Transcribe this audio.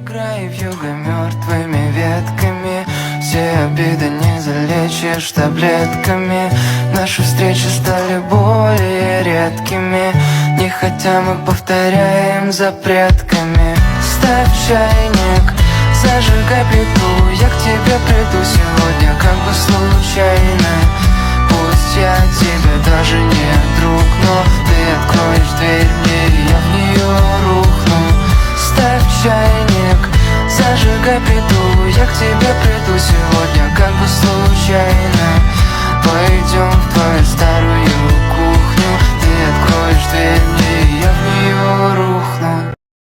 Играй вьюга мертвыми ветками, все обиды не залечишь таблетками. Наши встречи стали более редкими, не хотя мы повторяем за предками. Ставь чайник, зажигай плиту, я к тебе приду сегодня как бы случайно. Пусть я тебе даже не друг, но ты откроешь дверь мне, и я в нее рухну. Ставь чайник, зажигай плиту, я к тебе приду сегодня